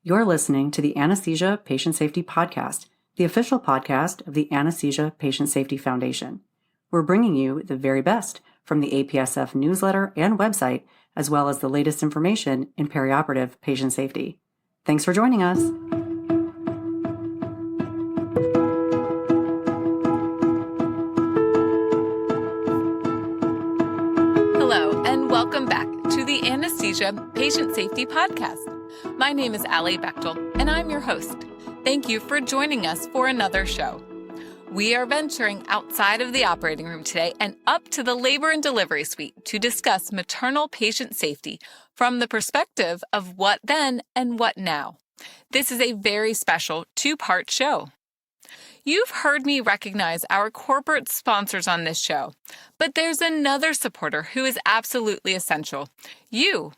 You're listening to the Anesthesia Patient Safety Podcast, the official podcast of the Anesthesia Patient Safety Foundation. We're bringing you the very best from the APSF newsletter and website, as well as the latest information in perioperative patient safety. Thanks for joining us. Hello, and welcome back to the Anesthesia Patient Safety Podcast. My name is Alli Bechtel, and I'm your host. Thank you for joining us for another show. We are venturing outside of the operating room today and up to the labor and delivery suite to discuss maternal patient safety from the perspective of what then and what now. This is a very special two-part show. You've heard me recognize our corporate sponsors on this show, but there's another supporter who is absolutely essential: you.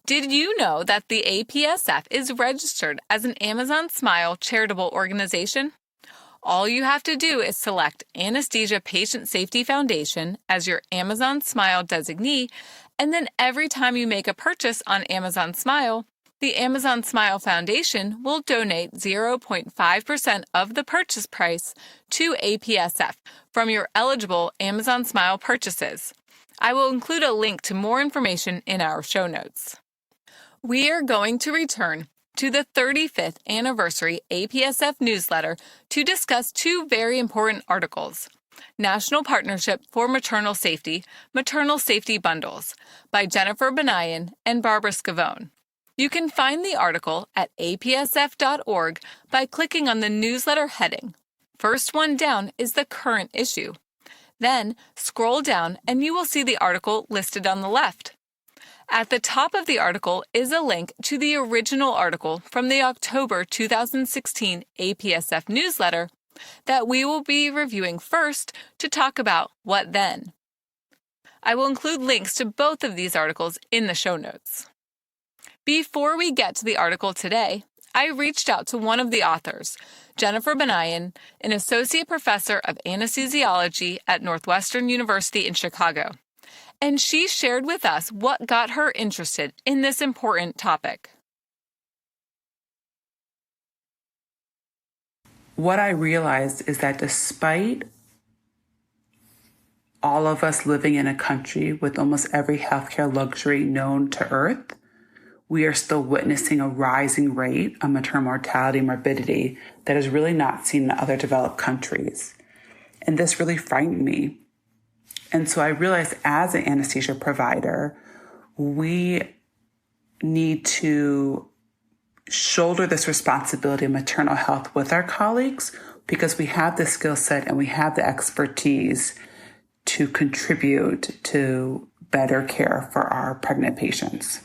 Did you know that the APSF is registered as an Amazon Smile charitable organization? All you have to do is select Anesthesia Patient Safety Foundation as your Amazon Smile designee, and then every time you make a purchase on Amazon Smile, the Amazon Smile Foundation will donate 0.5% of the purchase price to APSF from your eligible Amazon Smile purchases. I will include a link to more information in our show notes. We are going to return to the 35th anniversary APSF newsletter to discuss two very important articles: National Partnership for Maternal Safety, Maternal Safety Bundles by Jennifer Benayan and Barbara Scavone. You can find the article at apsf.org by clicking on the newsletter heading. First one down is the current issue. Then scroll down and you will see the article listed on the left. At the top of the article is a link to the original article from the October 2016 APSF newsletter that we will be reviewing first to talk about what then. I will include links to both of these articles in the show notes. Before we get to the article today, I reached out to one of the authors, Jennifer Benayan, an associate professor of anesthesiology at Northwestern University in Chicago, and she shared with us what got her interested in this important topic. What I realized is that despite all of us living in a country with almost every healthcare luxury known to earth, we are still witnessing a rising rate of maternal mortality and morbidity that is really not seen in other developed countries. And this really frightened me. And so I realized as an anesthesia provider, we need to shoulder this responsibility of maternal health with our colleagues because we have the skill set and we have the expertise to contribute to better care for our pregnant patients.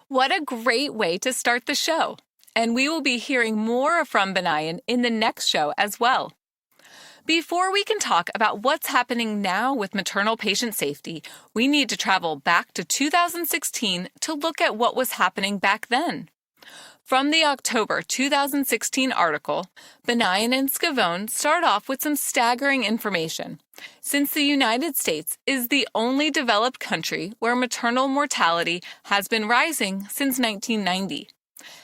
What a great way to start the show. And we will be hearing more from Benayan in the next show as well. Before we can talk about what's happening now with maternal patient safety, we need to travel back to 2016 to look at what was happening back then. From the October 2016 article, Benayan and Scavone start off with some staggering information. Since the United States is the only developed country where maternal mortality has been rising since 1990,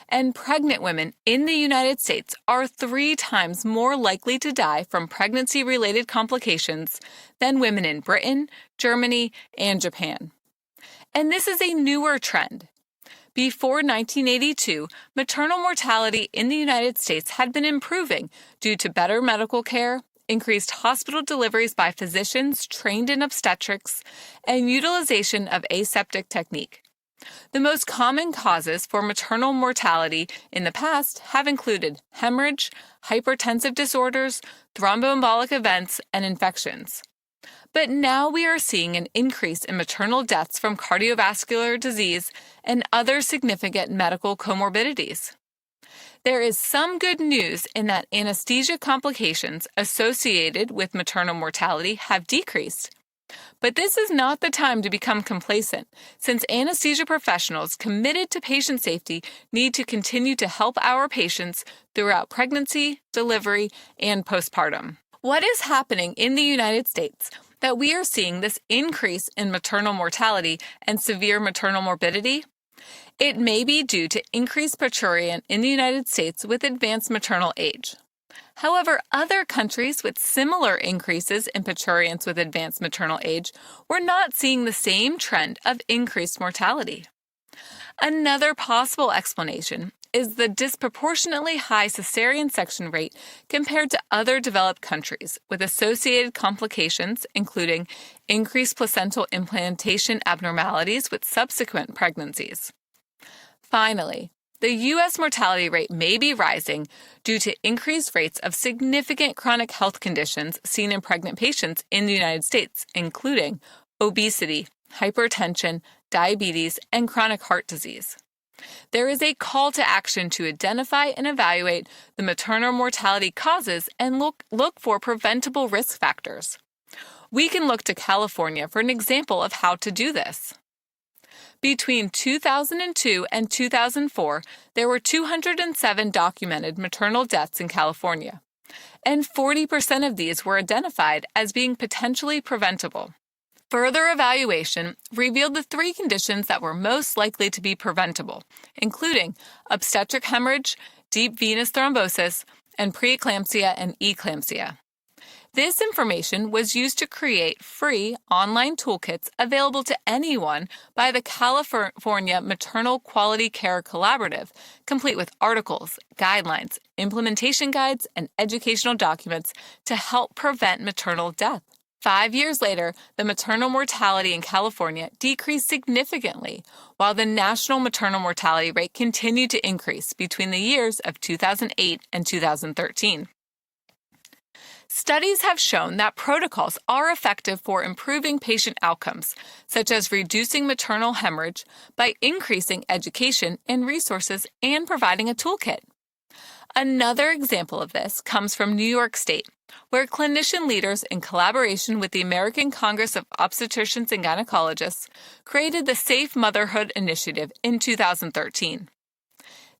and pregnant women in the United States are 3 times more likely to die from pregnancy-related complications than women in Britain, Germany, and Japan. And this is a newer trend. Before 1982, maternal mortality in the United States had been improving due to better medical care, increased hospital deliveries by physicians trained in obstetrics, and utilization of aseptic technique. The most common causes for maternal mortality in the past have included hemorrhage, hypertensive disorders, thromboembolic events, and infections. But now we are seeing an increase in maternal deaths from cardiovascular disease and other significant medical comorbidities. There is some good news in that anesthesia complications associated with maternal mortality have decreased. But this is not the time to become complacent, since anesthesia professionals committed to patient safety need to continue to help our patients throughout pregnancy, delivery, and postpartum. What is happening in the United States that we are seeing this increase in maternal mortality and severe maternal morbidity? It may be due to increased prurience in the United States with advanced maternal age. However, other countries with similar increases in prurience with advanced maternal age were not seeing the same trend of increased mortality. Another possible explanation is the disproportionately high cesarean section rate compared to other developed countries, with associated complications including increased placental implantation abnormalities with subsequent pregnancies. Finally, the U.S. mortality rate may be rising due to increased rates of significant chronic health conditions seen in pregnant patients in the United States, including obesity, hypertension, diabetes, and chronic heart disease. There is a call to action to identify and evaluate the maternal mortality causes and look for preventable risk factors. We can look to California for an example of how to do this. Between 2002 and 2004, there were 207 documented maternal deaths in California, and 40% of these were identified as being potentially preventable. Further evaluation revealed the 3 conditions that were most likely to be preventable, including obstetric hemorrhage, deep venous thrombosis, and preeclampsia and eclampsia. This information was used to create free online toolkits available to anyone by the California Maternal Quality Care Collaborative, complete with articles, guidelines, implementation guides, and educational documents to help prevent maternal death. 5 years later, the maternal mortality in California decreased significantly, while the national maternal mortality rate continued to increase between the years of 2008 and 2013. Studies have shown that protocols are effective for improving patient outcomes, such as reducing maternal hemorrhage by increasing education and resources and providing a toolkit. Another example of this comes from New York State, where clinician leaders in collaboration with the American Congress of Obstetricians and Gynecologists created the Safe Motherhood Initiative in 2013.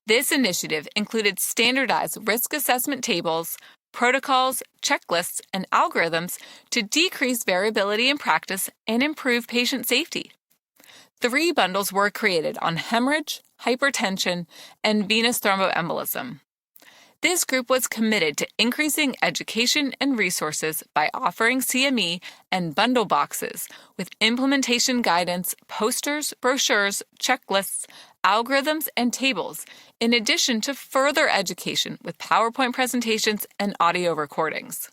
This initiative included standardized risk assessment tables, protocols, checklists, and algorithms to decrease variability in practice and improve patient safety. 3 bundles were created on hemorrhage, hypertension, and venous thromboembolism. This group was committed to increasing education and resources by offering CME and bundle boxes with implementation guidance, posters, brochures, checklists, algorithms, and tables, in addition to further education with PowerPoint presentations and audio recordings.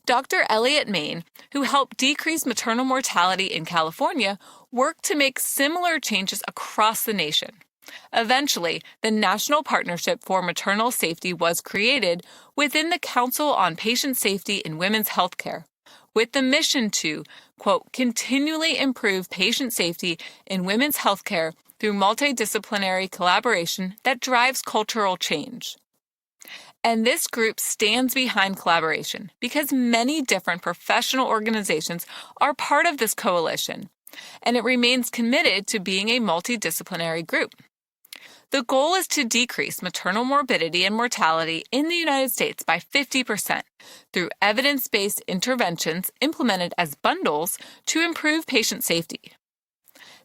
Dr. Elliott Main, who helped decrease maternal mortality in California, worked to make similar changes across the nation. Eventually, the National Partnership for Maternal Safety was created within the Council on Patient Safety in Women's Healthcare, with the mission to, quote, continually improve patient safety in women's healthcare through multidisciplinary collaboration that drives cultural change. And this group stands behind collaboration because many different professional organizations are part of this coalition, and it remains committed to being a multidisciplinary group. The goal is to decrease maternal morbidity and mortality in the United States by 50% through evidence-based interventions implemented as bundles to improve patient safety.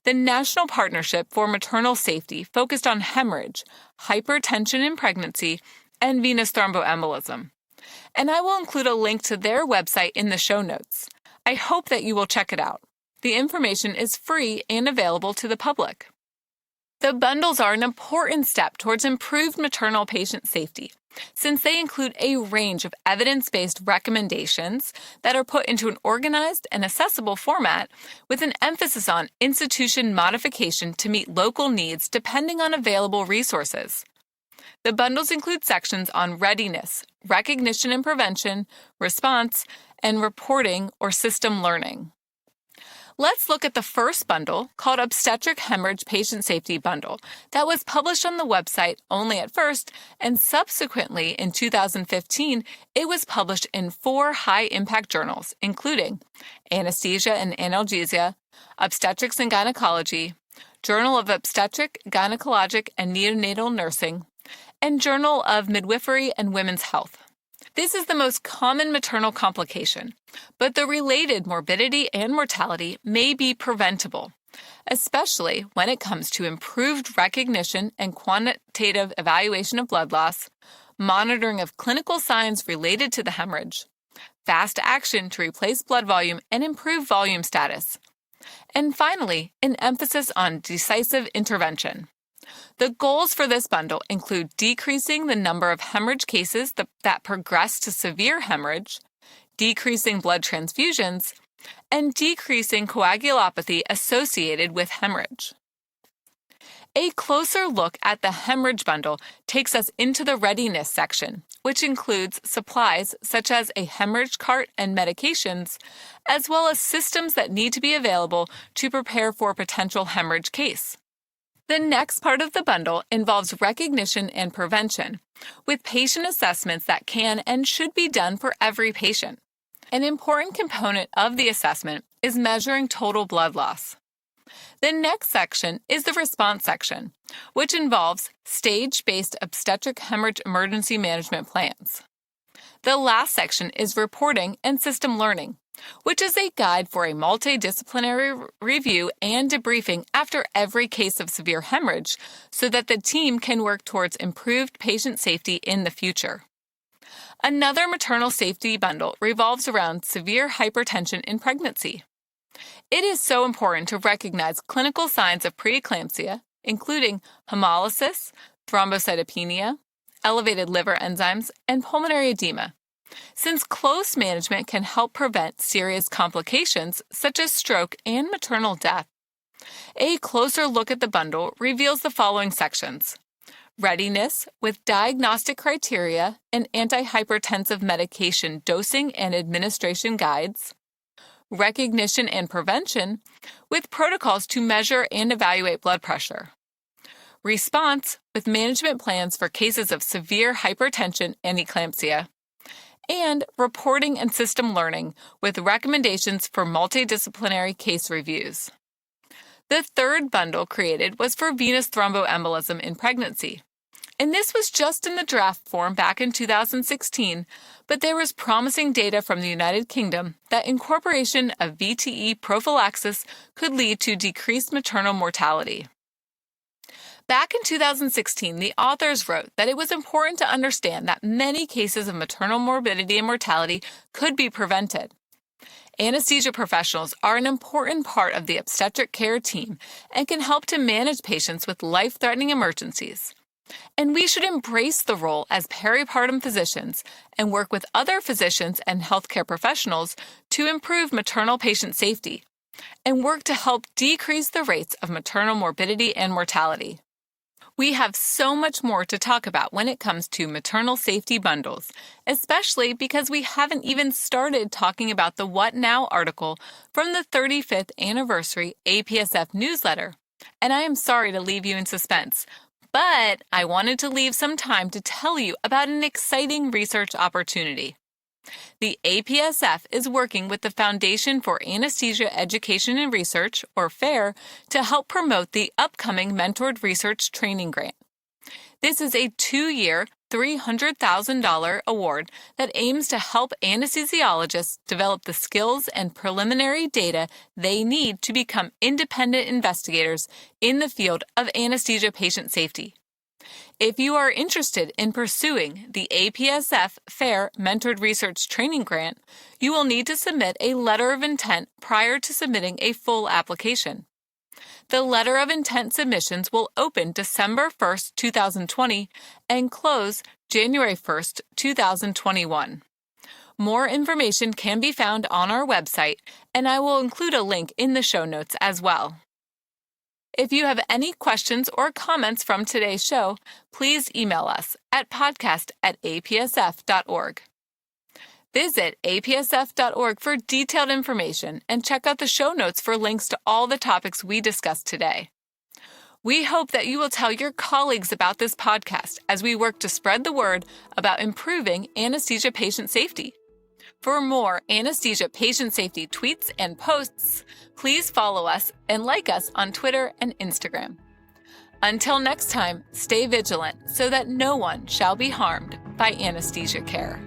The National Partnership for Maternal Safety focused on hemorrhage, hypertension in pregnancy, and venous thromboembolism. And I will include a link to their website in the show notes. I hope that you will check it out. The information is free and available to the public. The bundles are an important step towards improved maternal patient safety, since they include a range of evidence-based recommendations that are put into an organized and accessible format with an emphasis on institution modification to meet local needs depending on available resources. The bundles include sections on readiness, recognition and prevention, response, and reporting or system learning. Let's look at the first bundle, called Obstetric Hemorrhage Patient Safety Bundle, that was published on the website only at first, and subsequently in 2015, it was published in 4 high-impact journals, including Anesthesia and Analgesia, Obstetrics and Gynecology, Journal of Obstetric, Gynecologic, and Neonatal Nursing, and Journal of Midwifery and Women's Health. This is the most common maternal complication, but the related morbidity and mortality may be preventable, especially when it comes to improved recognition and quantitative evaluation of blood loss, monitoring of clinical signs related to the hemorrhage, fast action to replace blood volume and improve volume status, and finally, an emphasis on decisive intervention. The goals for this bundle include decreasing the number of hemorrhage cases that progress to severe hemorrhage, decreasing blood transfusions, and decreasing coagulopathy associated with hemorrhage. A closer look at the hemorrhage bundle takes us into the readiness section, which includes supplies such as a hemorrhage cart and medications, as well as systems that need to be available to prepare for a potential hemorrhage case. The next part of the bundle involves recognition and prevention, with patient assessments that can and should be done for every patient. An important component of the assessment is measuring total blood loss. The next section is the response section, which involves stage-based obstetric hemorrhage emergency management plans. The last section is reporting and system learning, which is a guide for a multidisciplinary review and debriefing after every case of severe hemorrhage so that the team can work towards improved patient safety in the future. Another maternal safety bundle revolves around severe hypertension in pregnancy. It is so important to recognize clinical signs of preeclampsia, including hemolysis, thrombocytopenia, elevated liver enzymes, and pulmonary edema, since close management can help prevent serious complications such as stroke and maternal death. A closer look at the bundle reveals the following sections: readiness with diagnostic criteria and antihypertensive medication dosing and administration guides, recognition and prevention with protocols to measure and evaluate blood pressure, response with management plans for cases of severe hypertension and eclampsia, and reporting and system learning with recommendations for multidisciplinary case reviews. The third bundle created was for venous thromboembolism in pregnancy. And this was just in the draft form back in 2016, but there was promising data from the United Kingdom that incorporation of VTE prophylaxis could lead to decreased maternal mortality. Back in 2016, the authors wrote that it was important to understand that many cases of maternal morbidity and mortality could be prevented. Anesthesia professionals are an important part of the obstetric care team and can help to manage patients with life-threatening emergencies. And we should embrace the role as peripartum physicians and work with other physicians and healthcare professionals to improve maternal patient safety and work to help decrease the rates of maternal morbidity and mortality. We have so much more to talk about when it comes to maternal safety bundles, especially because we haven't even started talking about the What Now article from the 35th anniversary APSF newsletter. And I am sorry to leave you in suspense, but I wanted to leave some time to tell you about an exciting research opportunity. The APSF is working with the Foundation for Anesthesia Education and Research, or FAIR, to help promote the upcoming Mentored Research Training Grant. This is a 2-year, $300,000 award that aims to help anesthesiologists develop the skills and preliminary data they need to become independent investigators in the field of anesthesia patient safety. If you are interested in pursuing the APSF FAIR Mentored Research Training Grant, you will need to submit a letter of intent prior to submitting a full application. The letter of intent submissions will open December 1, 2020 and close January 1, 2021. More information can be found on our website, and I will include a link in the show notes as well. If you have any questions or comments from today's show, please email us at podcast@apsf.org. Visit apsf.org for detailed information and check out the show notes for links to all the topics we discussed today. We hope that you will tell your colleagues about this podcast as we work to spread the word about improving anesthesia patient safety. For more anesthesia patient safety tweets and posts, please follow us and like us on Twitter and Instagram. Until next time, stay vigilant so that no one shall be harmed by anesthesia care.